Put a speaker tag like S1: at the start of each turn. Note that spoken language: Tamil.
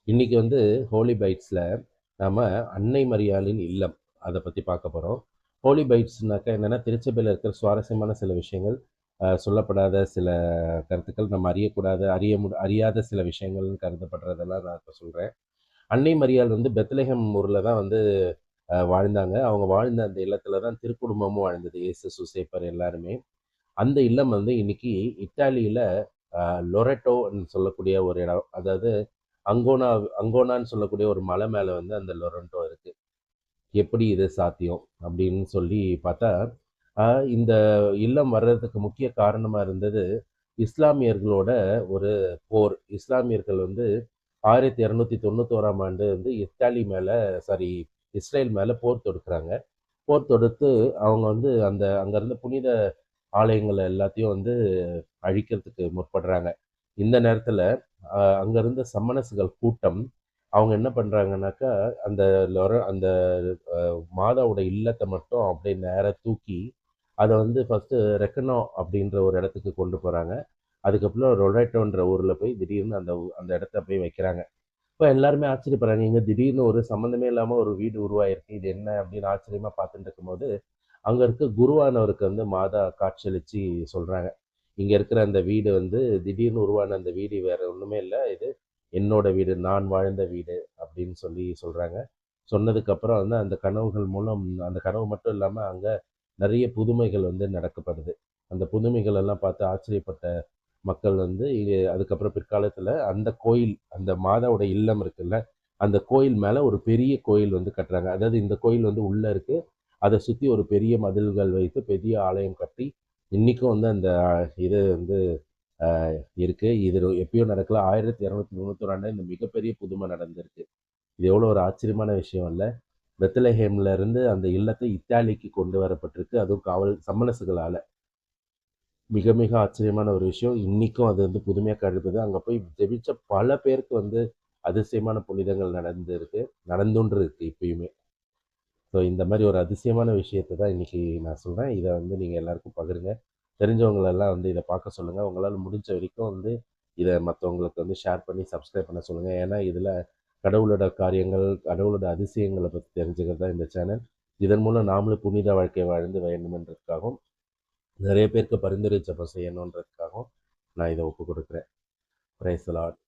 S1: இன்னைக்கு வந்து ஹோலி பைட்ஸில் நாம் அன்னை மரியாளின் இல்லம் அதை பற்றி பார்க்க போகிறோம். ஹோலி பைட்ஸ்னாக்கா என்னென்னா, திருச்சபையில் இருக்கிற சுவாரஸ்யமான சில விஷயங்கள், சொல்லப்படாத சில கருத்துக்கள், நம்ம அறியக்கூடாத அறியாத சில விஷயங்கள்னு கருதப்படுறதெல்லாம் நான் இப்போ சொல்கிறேன். அன்னை மரியாள் வந்து பெத்லஹேம் ஊரில் தான் வந்து வாழ்ந்தாங்க. அவங்க வாழ்ந்த அந்த இல்லத்தில் தான் திருக்குடும்பமும் வாழ்ந்தது, இயேசு சூசேப்பர் எல்லாருமே. அந்த இல்லம் வந்து இன்னைக்கு இத்தாலியில் லொரெட்டோன்னு சொல்லக்கூடிய ஒரு இடம், அதாவது அங்கோனா அங்கோனான்னு சொல்லக்கூடிய ஒரு மலை மேலே வந்து அந்த லொரண்டோ இருக்கு. எப்படி இது சாத்தியம் அப்படின்னு சொல்லி பார்த்தா, இந்த இல்லம் வர்றதுக்கு முக்கிய காரணமாக இருந்தது இஸ்லாமியர்களோட ஒரு போர். இஸ்லாமியர்கள் வந்து 1291ஆம் ஆண்டு வந்து இத்தாலி மேலே, சாரி, இஸ்ரேல் மேலே போர் தொடுக்கிறாங்க. போர் தொடுத்து அவங்க வந்து அந்த அங்கே இருந்த புனித ஆலயங்களை எல்லாத்தையும் வந்து அழிக்கிறதுக்கு முற்படுறாங்க. இந்த நேரத்தில் அங்கே இருந்த சம்மனசுகள் கூட்டம் அவங்க என்ன பண்ணுறாங்கனாக்கா, அந்த அந்த மாதாவோட இல்லத்தை மட்டும் அப்படியே நேராக தூக்கி அதை வந்து ஃபஸ்ட்டு ரெக்கனோ அப்படின்ற ஒரு இடத்துக்கு கொண்டு போகிறாங்க. அதுக்கப்புறம் ரொலேட்டோன்ற ஊரில் போய் திடீர்னு அந்த இடத்த போய் வைக்கிறாங்க. இப்போ எல்லாருமே ஆச்சரியப்படுறாங்க, இங்கே திடீர்னு ஒரு சம்மந்தமே இல்லாமல் ஒரு வீடு உருவாயிருக்கு, இது என்ன அப்படின்னு ஆச்சரியமாக பார்த்துட்டு இருக்கும்போது, அங்கே இருக்க குருவானவருக்கு வந்து மாதா காட்சியளித்து சொல்கிறாங்க, இங்கே இருக்கிற அந்த வீடு வந்து திடீர்னு உருவான அந்த வீடு வேறு ஒன்றுமே இல்லை, இது என்னோட வீடு, நான் வாழ்ந்த வீடு அப்படின்னு சொல்லி சொல்கிறாங்க. சொன்னதுக்கப்புறம் வந்து அந்த கனவுகள் மூலம், அந்த கனவு மட்டும் இல்லாமல் அங்கே நிறைய புதுமைகள் வந்து நடக்கப்படுது. அந்த புதுமைகள் எல்லாம் பார்த்து ஆச்சரியப்பட்ட மக்கள் வந்து அதுக்கப்புறம் பிற்காலத்தில் அந்த கோயில், அந்த மாதாவோட இல்லம் இருக்குல்ல, அந்த கோயில் மேலே ஒரு பெரிய கோயில் வந்து கட்டுறாங்க. அதாவது இந்த கோயில் வந்து உள்ளே இருக்குது, அதை சுற்றி ஒரு பெரிய மதில்கள் வைத்து பெரிய ஆலயம் கட்டி இன்றைக்கும் வந்து அந்த இது வந்து இருக்குது. இது எப்பயோ நடக்கல, 1291 இந்த மிகப்பெரிய புதுமை நடந்திருக்கு. இது எவ்வளோ ஒரு ஆச்சரியமான விஷயம் இல்லை? பெத்லஹேம்ல இருந்து அந்த இல்லத்தை இத்தாலிக்கு கொண்டு வரப்பட்டிருக்கு, அதுவும் காவல் சம்மனசுகளால். மிக மிக ஆச்சரியமான ஒரு விஷயம். இன்றைக்கும் அது வந்து புதுமையாக கருதுது. அங்கே போய் ஜெபிச்ச பல பேருக்கு வந்து அதிசயமான புனிதங்கள் நடந்துன்று இருக்கு இப்பயுமே. ஸோ இந்த மாதிரி ஒரு அதிசயமான விஷயத்தை தான் இன்றைக்கி நான் சொல்கிறேன். இதை வந்து நீங்கள் எல்லாருக்கும் பகிருங்க. தெரிஞ்சவங்களெல்லாம் வந்து இதை பார்க்க சொல்லுங்கள். உங்களால் முடிஞ்ச வரைக்கும் வந்து இதை மற்றவங்களுக்கு வந்து ஷேர் பண்ணி சப்ஸ்கிரைப் பண்ண சொல்லுங்கள். ஏன்னா இதில் கடவுளோட காரியங்கள், கடவுளோட அதிசயங்களை பற்றி தெரிஞ்சுக்கிறது தான் இந்த சேனல். இதன் மூலம் நாமளும் புனித வாழ்க்கை வாழ்ந்து வேண்டுமென்றதுக்காகவும், நிறைய பேருக்கு பரிந்துரை ஜெபம் செய்யணுன்றதுக்காகவும் நான் இதை ஒப்பு கொடுக்குறேன். Praise the Lord.